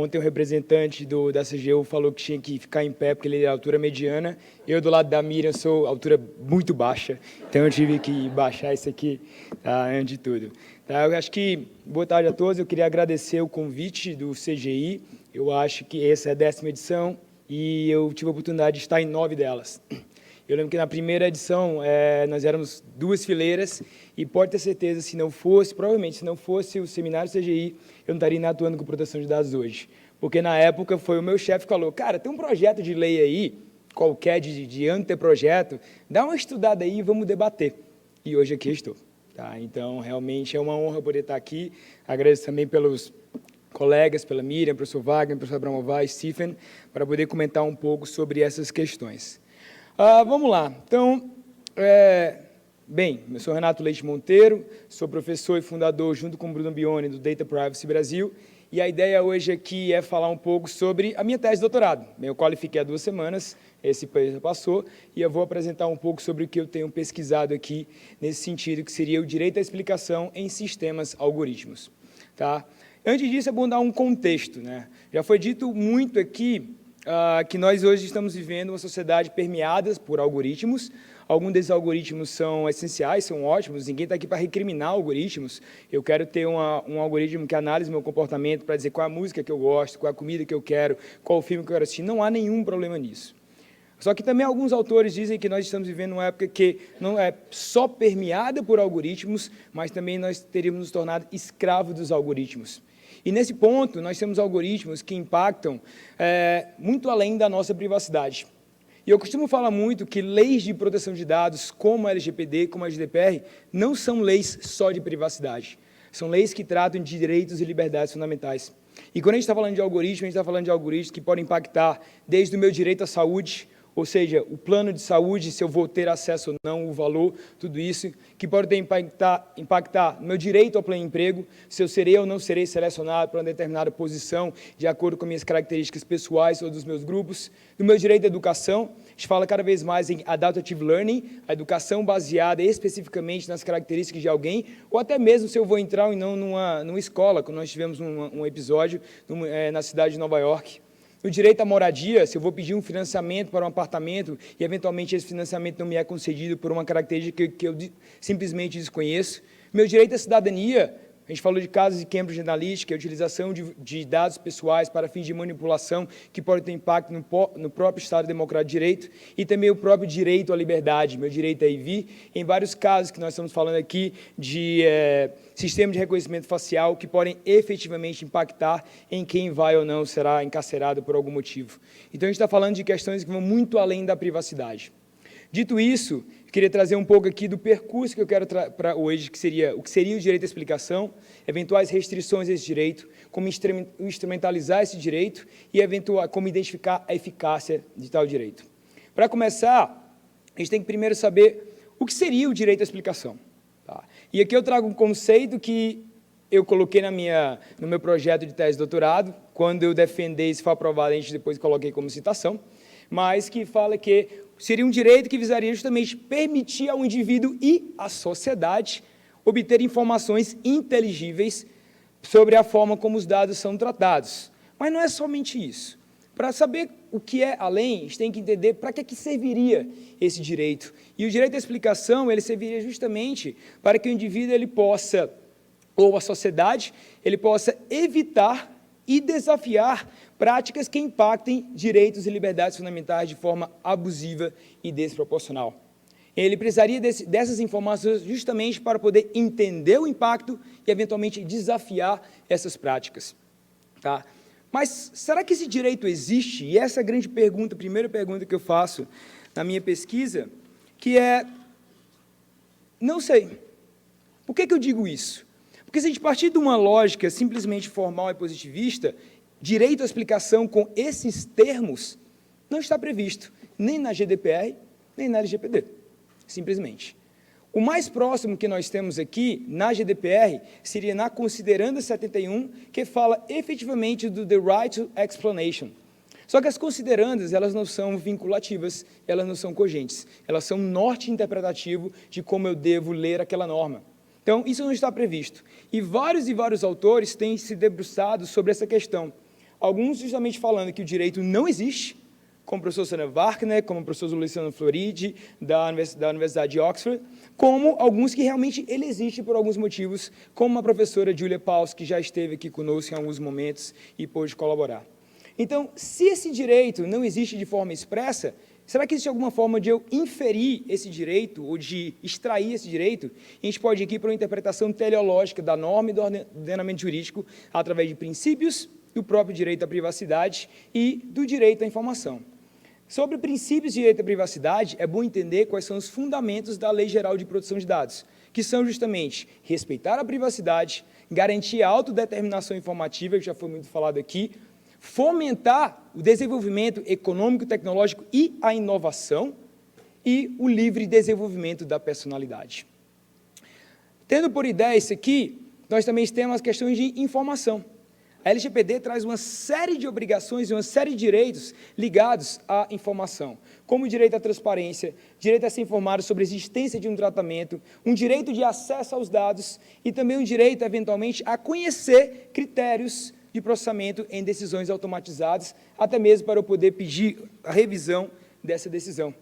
Ontem o representante da CGU falou que tinha que ficar em pé porque ele é altura mediana. Eu, do lado da Miriam, sou altura muito baixa, então eu tive que baixar isso aqui, tá, antes de tudo. Tá, eu acho que, boa tarde a todos, eu queria agradecer o convite do CGI. Eu acho que essa é a 10ª edição e eu tive a oportunidade de estar em 9 delas. Eu lembro que na primeira edição nós éramos 2 fileiras e pode ter certeza, se não fosse, provavelmente, se não fosse o seminário CGI, eu não estaria atuando com proteção de dados hoje. Porque na época foi o meu chefe que falou, cara, tem um projeto de lei aí, qualquer de anteprojeto, dá uma estudada aí e vamos debater. E hoje aqui estou. Tá? Então, realmente é uma honra poder estar aqui. Agradeço também pelos colegas, pela Miriam, professor Wagner, professor Abramovay, Stephen, para poder comentar um pouco sobre essas questões. Vamos lá. Então, bem, eu sou Renato Leite Monteiro, sou professor e fundador, junto com o Bruno Bione, do Data Privacy Brasil, e a ideia hoje aqui é falar um pouco sobre a minha tese de doutorado. Eu qualifiquei há 2 semanas, esse período passou, e eu vou apresentar um pouco sobre o que eu tenho pesquisado aqui, nesse sentido, que seria o direito à explicação em sistemas algoritmos. Tá? Antes disso, é bom dar um contexto, né? Já foi dito muito aqui que nós hoje estamos vivendo uma sociedade permeada por algoritmos. Alguns desses algoritmos são essenciais, são ótimos, ninguém está aqui para recriminar algoritmos. Eu quero ter um algoritmo que analise meu comportamento para dizer qual é a música que eu gosto, qual é a comida que eu quero, qual o filme que eu quero assistir. Não há nenhum problema nisso. Só que também alguns autores dizem que nós estamos vivendo uma época que não é só permeada por algoritmos, mas também nós teríamos nos tornado escravos dos algoritmos. E, nesse ponto, nós temos algoritmos que impactam muito além da nossa privacidade. E eu costumo falar muito que leis de proteção de dados, como a LGPD, como a GDPR, não são leis só de privacidade. São leis que tratam de direitos e liberdades fundamentais. E quando a gente está falando de algoritmos, a gente está falando de algoritmos que podem impactar desde o meu direito à saúde, ou seja, o plano de saúde, se eu vou ter acesso ou não, o valor, tudo isso, que pode impactar no meu direito ao pleno emprego, se eu serei ou não serei selecionado para uma determinada posição, de acordo com minhas características pessoais ou dos meus grupos, no meu direito à educação. A gente fala cada vez mais em adaptative learning, a educação baseada especificamente nas características de alguém, ou até mesmo se eu vou entrar ou não numa escola, como nós tivemos um episódio na cidade de Nova York. O direito à moradia, se eu vou pedir um financiamento para um apartamento e, eventualmente, esse financiamento não me é concedido por uma característica que eu simplesmente desconheço. Meu direito à cidadania, a gente falou de casos de Cambridge Analytica, a utilização de dados pessoais para fins de manipulação que pode ter impacto no próprio Estado Democrático de Direito, e também o próprio direito à liberdade, meu direito a ir e vir, em vários casos que nós estamos falando aqui de sistema de reconhecimento facial que podem efetivamente impactar em quem vai ou não será encarcerado por algum motivo. Então, a gente está falando de questões que vão muito além da privacidade. Dito isso, eu queria trazer um pouco aqui do percurso que eu quero para hoje, que seria o direito à explicação, eventuais restrições a esse direito, como instrumentalizar esse direito e como identificar a eficácia de tal direito. Para começar, a gente tem que primeiro saber o que seria o direito à explicação. Tá? E aqui eu trago um conceito que eu coloquei no meu projeto de tese de doutorado, quando eu defendi, se for aprovado, a gente depois coloquei como citação, mas que fala que seria um direito que visaria justamente permitir ao indivíduo e à sociedade obter informações inteligíveis sobre a forma como os dados são tratados. Mas não é somente isso. Para saber o que é além, a gente tem que entender para que serviria esse direito. E o direito à explicação, ele serviria justamente para que o indivíduo ele possa, ou a sociedade, ele possa evitar e desafiar práticas que impactem direitos e liberdades fundamentais de forma abusiva e desproporcional. Ele precisaria dessas informações justamente para poder entender o impacto e, eventualmente, desafiar essas práticas. Tá? Mas será que esse direito existe? E essa é a grande pergunta, a primeira pergunta que eu faço na minha pesquisa, que é, não sei. Por que eu digo isso? Porque se a gente partir de uma lógica simplesmente formal e positivista, direito à explicação com esses termos não está previsto, nem na GDPR, nem na LGPD, simplesmente. O mais próximo que nós temos aqui, na GDPR, seria na Considerando 71, que fala efetivamente do The Right to Explanation. Só que as considerandas, elas não são vinculativas, elas não são cogentes, elas são norte interpretativo de como eu devo ler aquela norma. Então, isso não está previsto. E vários autores têm se debruçado sobre essa questão. alguns justamente falando que o direito não existe, como o professor Sana Wagner, como o professor Luciano Floridi, da Universidade de Oxford, como alguns que realmente ele existe por alguns motivos, como a professora Julia Paus, que já esteve aqui conosco em alguns momentos e pôde colaborar. Então, se esse direito não existe de forma expressa, será que existe alguma forma de eu inferir esse direito, ou de extrair esse direito? A gente pode ir aqui para uma interpretação teleológica da norma e do ordenamento jurídico, através de princípios do próprio direito à privacidade e do direito à informação. Sobre princípios de direito à privacidade, é bom entender quais são os fundamentos da Lei Geral de Proteção de Dados, que são justamente respeitar a privacidade, garantir a autodeterminação informativa, que já foi muito falado aqui, fomentar o desenvolvimento econômico, tecnológico e a inovação, e o livre desenvolvimento da personalidade. Tendo por ideia isso aqui, nós também temos as questões de informação. A LGPD traz uma série de obrigações e uma série de direitos ligados à informação, como o direito à transparência, direito a ser informado sobre a existência de um tratamento, um direito de acesso aos dados e também um direito, eventualmente, a conhecer critérios de processamento em decisões automatizadas, até mesmo para eu poder pedir a revisão dessa decisão.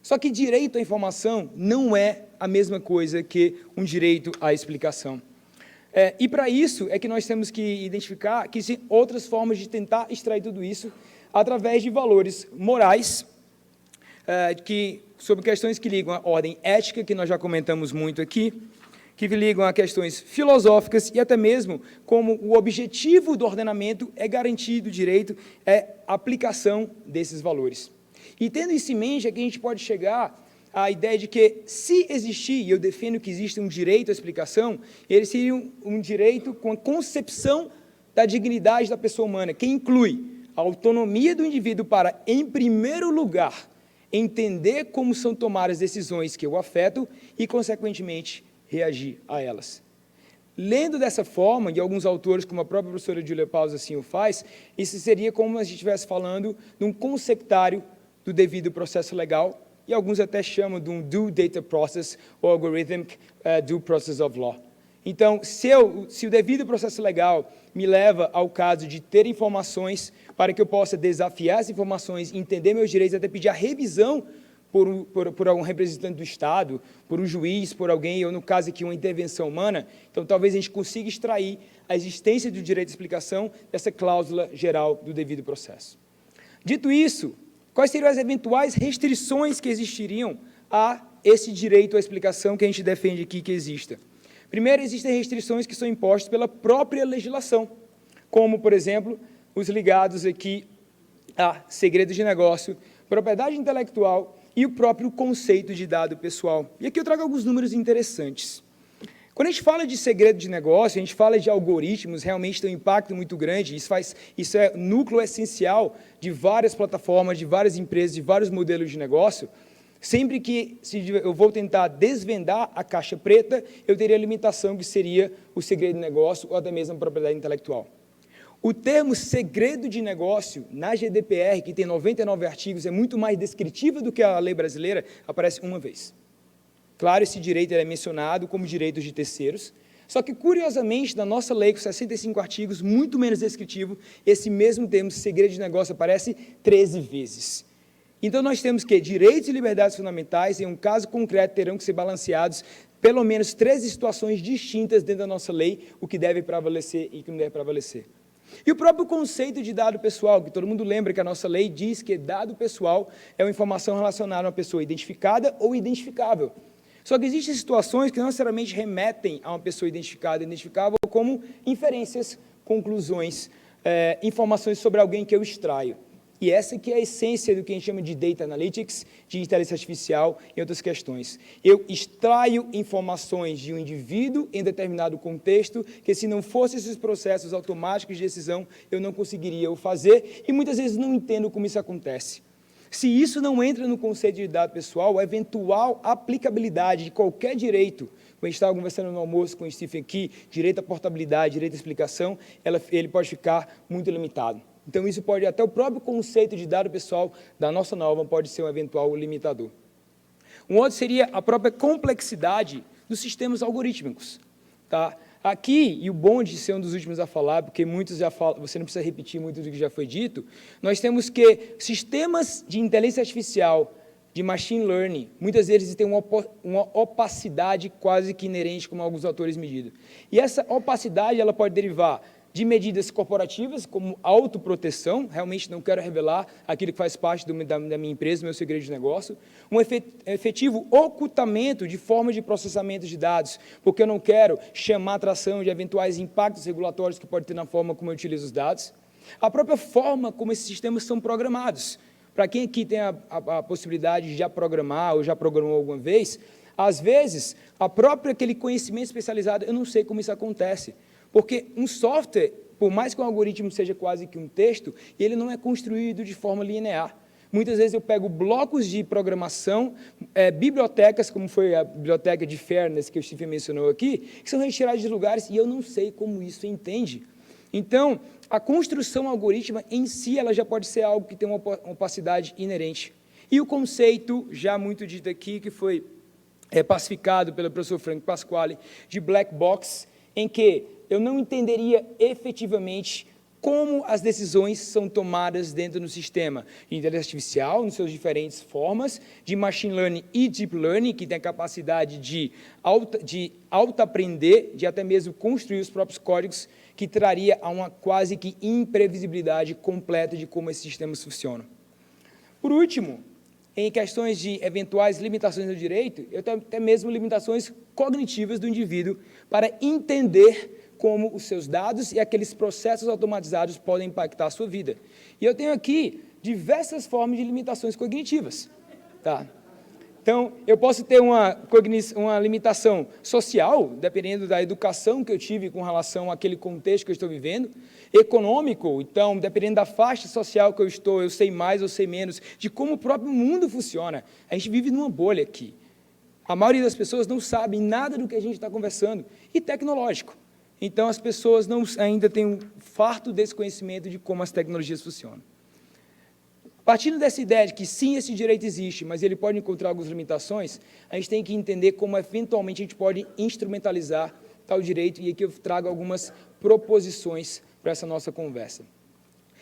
Só que direito à informação não é a mesma coisa que um direito à explicação. E para isso é que nós temos que identificar que existem outras formas de tentar extrair tudo isso através de valores morais, sobre questões que ligam à ordem ética, que nós já comentamos muito aqui, que ligam a questões filosóficas e até mesmo como o objetivo do ordenamento é garantir o direito, é a aplicação desses valores. E tendo isso em mente é que a gente pode chegar a ideia de que, se existir, e eu defendo que existe um direito à explicação, ele seria um direito com a concepção da dignidade da pessoa humana, que inclui a autonomia do indivíduo para, em primeiro lugar, entender como são tomadas as decisões que o afetam e, consequentemente, reagir a elas. Lendo dessa forma, e alguns autores, como a própria professora Julia Paus assim o faz, isso seria como se a gente estivesse falando de um conceptário do devido processo legal, e alguns até chamam de um due data process ou algorithmic due process of law. Então, se o devido processo legal me leva ao caso de ter informações para que eu possa desafiar as informações, entender meus direitos, até pedir a revisão por algum representante do Estado, por um juiz, por alguém, ou no caso aqui uma intervenção humana, então talvez a gente consiga extrair a existência do direito de explicação dessa cláusula geral do devido processo. Dito isso, quais seriam as eventuais restrições que existiriam a esse direito à explicação que a gente defende aqui que exista? Primeiro, existem restrições que são impostas pela própria legislação, como, por exemplo, os ligados aqui a segredos de negócio, propriedade intelectual e o próprio conceito de dado pessoal. E aqui eu trago alguns números interessantes. Quando a gente fala de segredo de negócio, a gente fala de algoritmos, realmente tem um impacto muito grande, isso é núcleo essencial de várias plataformas, de várias empresas, de vários modelos de negócio. Sempre que eu vou tentar desvendar a caixa preta, eu teria a limitação que seria o segredo de negócio ou até mesmo a propriedade intelectual. O termo segredo de negócio, na GDPR, que tem 99 artigos, é muito mais descritiva do que a lei brasileira, aparece uma vez. Claro, esse direito é mencionado como direito de terceiros, só que, curiosamente, na nossa lei, com 65 artigos, muito menos descritivo, esse mesmo termo, segredo de negócio, aparece 13 vezes. Então, nós temos que direitos e liberdades fundamentais, em um caso concreto, terão que ser balanceados pelo menos 13 situações distintas dentro da nossa lei, o que deve prevalecer e o que não deve prevalecer. E o próprio conceito de dado pessoal, que todo mundo lembra que a nossa lei diz que dado pessoal é uma informação relacionada a uma pessoa identificada ou identificável. Só que existem situações que não necessariamente remetem a uma pessoa identificada ou identificável, como inferências, conclusões, informações sobre alguém que eu extraio. E essa que é a essência do que a gente chama de Data Analytics, de inteligência artificial e outras questões. Eu extraio informações de um indivíduo em determinado contexto, que se não fossem esses processos automáticos de decisão, eu não conseguiria o fazer, e muitas vezes não entendo como isso acontece. Se isso não entra no conceito de dado pessoal, a eventual aplicabilidade de qualquer direito, quando a gente estava conversando no almoço com o Stephen aqui, direito à portabilidade, direito à explicação, ele pode ficar muito limitado. Então, isso pode, até o próprio conceito de dado pessoal da nossa norma pode ser um eventual limitador. Um outro seria a própria complexidade dos sistemas algorítmicos. Tá? Aqui, e o bom de ser um dos últimos a falar, porque muitos já falam, você não precisa repetir muito do que já foi dito, nós temos que sistemas de inteligência artificial, de machine learning, muitas vezes têm uma opacidade quase que inerente, como alguns autores mediram. E essa opacidade ela pode derivar de medidas corporativas, como autoproteção, realmente não quero revelar aquilo que faz parte da minha empresa, meu segredo de negócio, um efetivo ocultamento de forma de processamento de dados, porque eu não quero chamar a atração de eventuais impactos regulatórios que pode ter na forma como eu utilizo os dados, a própria forma como esses sistemas são programados. Para quem aqui tem a possibilidade de já programar ou já programou alguma vez, às vezes, aquele conhecimento especializado, eu não sei como isso acontece. Porque um software, por mais que um algoritmo seja quase que um texto, ele não é construído de forma linear. Muitas vezes eu pego blocos de programação, bibliotecas, como foi a biblioteca de Fairness, que o Stephen mencionou aqui, que são retiradas de lugares e eu não sei como isso entende. Então, a construção algorítmica em si, ela já pode ser algo que tem uma opacidade inerente. E o conceito, já muito dito aqui, que foi pacificado pelo professor Frank Pasquale, de black box, em que eu não entenderia efetivamente como as decisões são tomadas dentro do sistema de inteligência artificial, nas suas diferentes formas, de machine learning e deep learning, que tem a capacidade de auto-aprender, de até mesmo construir os próprios códigos, que traria a uma quase que imprevisibilidade completa de como esses sistemas funcionam. Por último, em questões de eventuais limitações do direito, eu tenho até mesmo limitações cognitivas do indivíduo para entender como os seus dados e aqueles processos automatizados podem impactar a sua vida. E eu tenho aqui diversas formas de limitações cognitivas. Tá? Então, eu posso ter uma limitação social, dependendo da educação que eu tive com relação àquele contexto que eu estou vivendo, econômico, então, dependendo da faixa social que eu estou, eu sei mais ou sei menos, de como o próprio mundo funciona. A gente vive numa bolha aqui. A maioria das pessoas não sabem nada do que a gente está conversando. E tecnológico. Então, as pessoas ainda têm um farto desse conhecimento de como as tecnologias funcionam. Partindo dessa ideia de que sim, esse direito existe, mas ele pode encontrar algumas limitações, a gente tem que entender como eventualmente a gente pode instrumentalizar tal direito, e aqui eu trago algumas proposições para essa nossa conversa.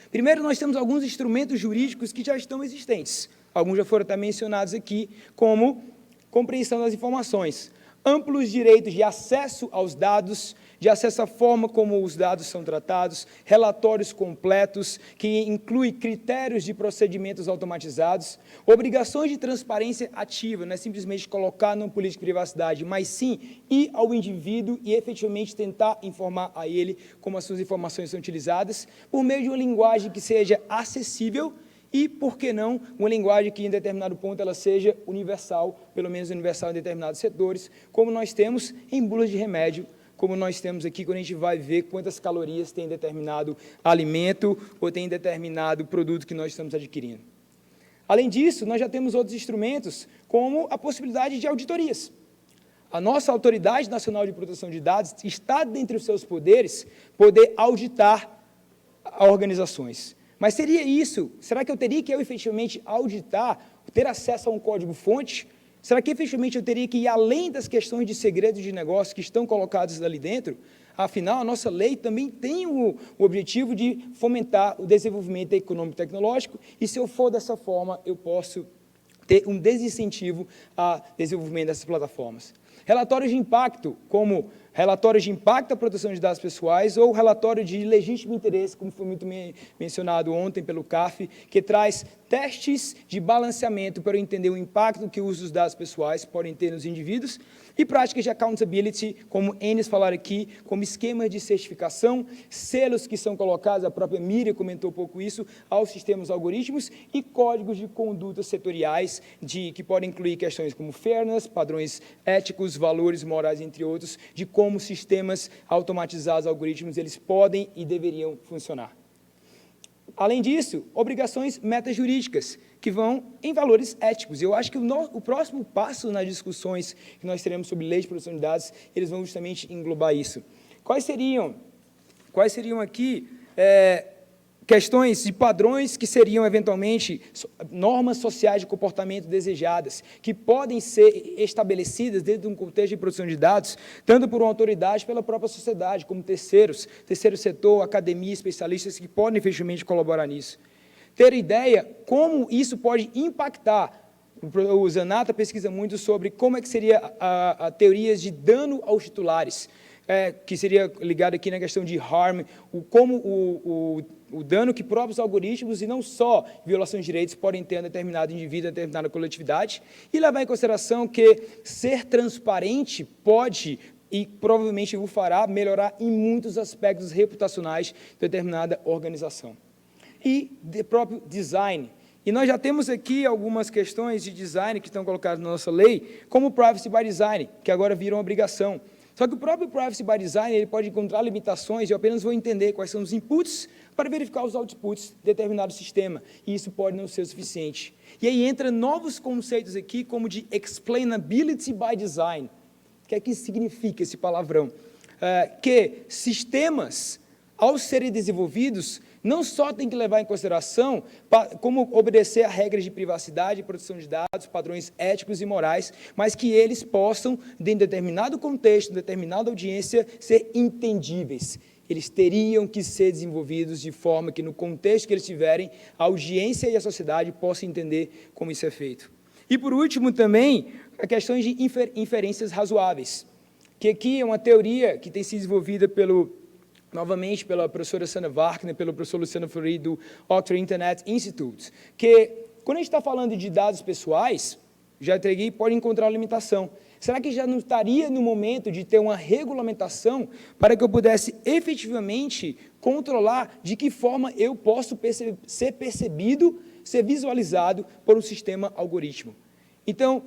Primeiro, nós temos alguns instrumentos jurídicos que já estão existentes, alguns já foram até mencionados aqui, como compreensão das informações, amplos direitos de acesso aos dados, de acesso à forma como os dados são tratados, relatórios completos, que inclui critérios de procedimentos automatizados, obrigações de transparência ativa, não é simplesmente colocar numa política de privacidade, mas sim ir ao indivíduo e efetivamente tentar informar a ele como as suas informações são utilizadas, por meio de uma linguagem que seja acessível e, por que não, uma linguagem que, em determinado ponto, ela seja universal, pelo menos universal em determinados setores, como nós temos em bulas de remédio, como nós temos aqui, quando a gente vai ver quantas calorias tem determinado alimento ou tem determinado produto que nós estamos adquirindo. Além disso, nós já temos outros instrumentos, como a possibilidade de auditorias. A nossa Autoridade Nacional de Proteção de Dados está dentre os seus poderes poder auditar organizações. Mas seria isso? Será que eu teria que efetivamente auditar, ter acesso a um código-fonte? Será que efetivamente eu teria que ir além das questões de segredos de negócio que estão colocadas ali dentro? Afinal, a nossa lei também tem o objetivo de fomentar o desenvolvimento econômico e tecnológico, e se eu for dessa forma, eu posso ter um desincentivo ao desenvolvimento dessas plataformas. Relatórios de impacto, como relatórios de impacto à proteção de dados pessoais ou relatório de legítimo interesse, como foi muito mencionado ontem pelo CAF, que traz testes de balanceamento para entender o impacto que o uso dos dados pessoais podem ter nos indivíduos e práticas de accountability, como Enes falaram aqui, como esquemas de certificação, selos que são colocados, a própria Miriam comentou um pouco isso, aos sistemas algoritmos e códigos de conduta setoriais que podem incluir questões como fairness, padrões éticos, valores morais, entre outros, de como sistemas automatizados, algoritmos, eles podem e deveriam funcionar. Além disso, obrigações metajurídicas, que vão em valores éticos. Eu acho que o próximo passo nas discussões que nós teremos sobre leis de proteção de dados, eles vão justamente englobar isso. Quais seriam aqui questões de padrões que seriam, eventualmente, normas sociais de comportamento desejadas, que podem ser estabelecidas dentro de um contexto de produção de dados, tanto por uma autoridade, pela própria sociedade, como terceiro setor, academia, especialistas que podem, efetivamente, colaborar nisso. Ter ideia como isso pode impactar. O Zanata pesquisa muito sobre como é que seria a teorias de dano aos titulares, que seria ligado aqui na questão de harm, o dano que próprios algoritmos, e não só violações de direitos, podem ter a determinado indivíduo, a determinada coletividade, e levar em consideração que ser transparente pode, e provavelmente o fará, melhorar em muitos aspectos reputacionais de determinada organização. E de próprio design. E nós já temos aqui algumas questões de design que estão colocadas na nossa lei, como o Privacy by Design, que agora viram obrigação. Só que o próprio Privacy by Design ele pode encontrar limitações, e eu apenas vou entender quais são os inputs para verificar os outputs de determinado sistema, e isso pode não ser o suficiente. E aí entra novos conceitos aqui, como de Explainability by Design. O que é que significa esse palavrão? Que sistemas, ao serem desenvolvidos, não só tem que levar em consideração como obedecer a regras de privacidade, proteção de dados, padrões éticos e morais, mas que eles possam, dentro de determinado contexto, determinada audiência, ser entendíveis. Eles teriam que ser desenvolvidos de forma que, no contexto que eles tiverem, a audiência e a sociedade possam entender como isso é feito. E, por último, também, a questão de inferências razoáveis, que aqui é uma teoria que tem sido desenvolvida novamente pela professora Sana Wagner, pelo professor Luciano Fleury, do Oxford Internet Institute, que, quando a gente está falando de dados pessoais, já entreguei, pode encontrar uma limitação. Será que já não estaria no momento de ter uma regulamentação para que eu pudesse efetivamente controlar de que forma eu posso ser percebido, ser visualizado por um sistema algoritmo? Então,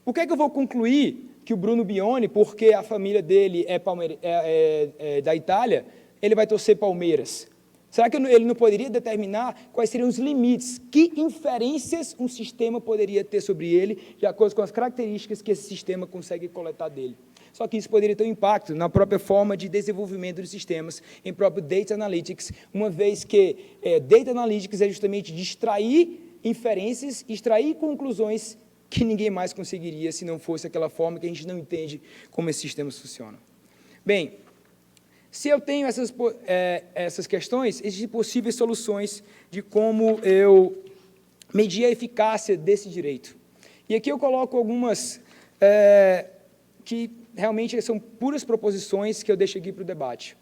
o que é que eu vou concluir que o Bruno Bione, porque a família dele é da Itália, ele vai torcer Palmeiras? Será que ele não poderia determinar quais seriam os limites? Que inferências um sistema poderia ter sobre ele, de acordo com as características que esse sistema consegue coletar dele? Só que isso poderia ter um impacto na própria forma de desenvolvimento dos sistemas, em próprio Data Analytics, uma vez que Data Analytics é justamente de extrair inferências, extrair conclusões que ninguém mais conseguiria se não fosse aquela forma que a gente não entende como esses sistemas funcionam. Bem, se eu tenho essas questões, existem possíveis soluções de como eu medir a eficácia desse direito. E aqui eu coloco algumas que realmente são puras proposições que eu deixo aqui para o debate.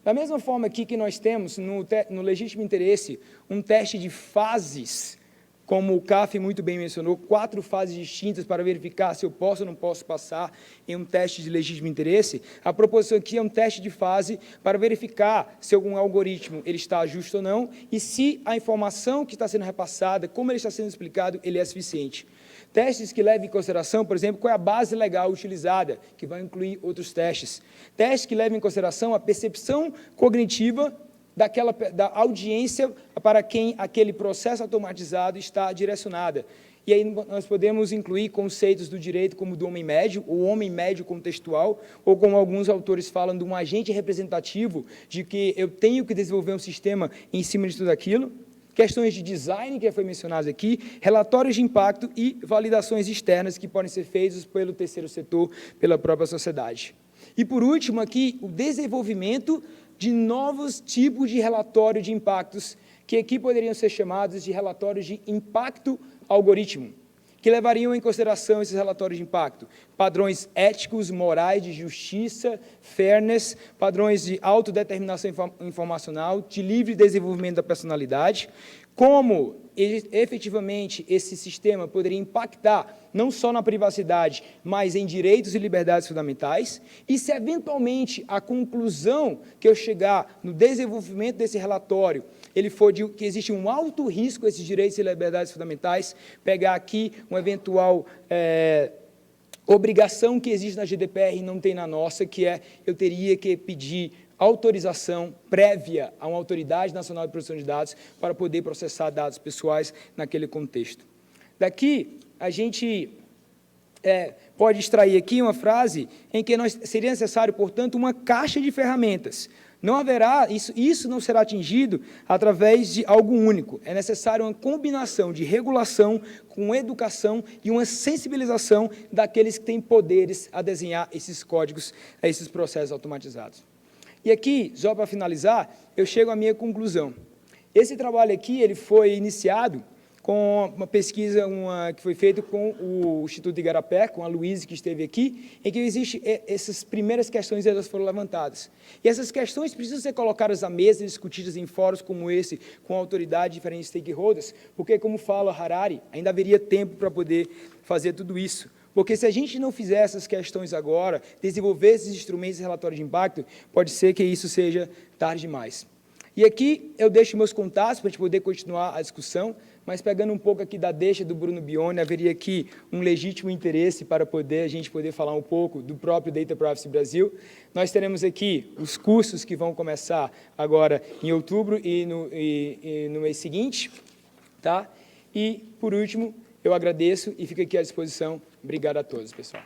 Da mesma forma aqui que nós temos no legítimo interesse um teste de fases, como o CAF muito bem mencionou, 4 fases distintas para verificar se eu posso ou não posso passar em um teste de legítimo interesse. A proposição aqui é um teste de fase para verificar se algum algoritmo ele está justo ou não e se a informação que está sendo repassada, como ele está sendo explicado, ele é suficiente. Testes que levam em consideração, por exemplo, qual é a base legal utilizada, que vai incluir outros testes. Testes que levam em consideração a percepção cognitiva da audiência para quem aquele processo automatizado está direcionada. E aí nós podemos incluir conceitos do direito como do homem médio, ou homem médio contextual, ou como alguns autores falam de um agente representativo, de que eu tenho que desenvolver um sistema em cima de tudo aquilo. Questões de design, que já foi mencionado aqui, relatórios de impacto e validações externas que podem ser feitos pelo terceiro setor, pela própria sociedade. E, por último, aqui, o desenvolvimento de novos tipos de relatório de impactos, que aqui poderiam ser chamados de relatórios de impacto algoritmo, que levariam em consideração esses relatórios de impacto, padrões éticos, morais, de justiça, fairness, padrões de autodeterminação informacional, de livre desenvolvimento da personalidade, como efetivamente esse sistema poderia impactar não só na privacidade, mas em direitos e liberdades fundamentais, e se eventualmente a conclusão que eu chegar no desenvolvimento desse relatório, ele for de que existe um alto risco a esses direitos e liberdades fundamentais, pegar aqui uma eventual obrigação que existe na GDPR e não tem na nossa, que é eu teria que pedir autorização prévia a uma autoridade nacional de proteção de dados para poder processar dados pessoais naquele contexto. Daqui, a gente pode extrair aqui uma frase em que seria necessário, portanto, uma caixa de ferramentas, Não haverá, isso não será atingido através de algo único. É necessário uma combinação de regulação com educação e uma sensibilização daqueles que têm poderes a desenhar esses códigos, esses processos automatizados. E aqui, só para finalizar, eu chego à minha conclusão. Esse trabalho aqui ele foi iniciado com uma pesquisa que foi feita com o Instituto de Igarapé, com a Luísa, que esteve aqui, em que existem essas primeiras questões, elas foram levantadas. E essas questões precisam ser colocadas à mesa e discutidas em fóruns como esse, com autoridade de diferentes stakeholders, porque, como fala Harari, ainda haveria tempo para poder fazer tudo isso. Porque se a gente não fizer essas questões agora, desenvolver esses instrumentos de relatório de impacto, pode ser que isso seja tarde demais. E aqui eu deixo meus contatos para a gente poder continuar a discussão, mas pegando um pouco aqui da deixa do Bruno Bione, haveria aqui um legítimo interesse para a gente poder falar um pouco do próprio Data Privacy Brasil. Nós teremos aqui os cursos que vão começar agora em outubro e no mês seguinte. Tá? E, por último, eu agradeço e fico aqui à disposição. Obrigado a todos, pessoal.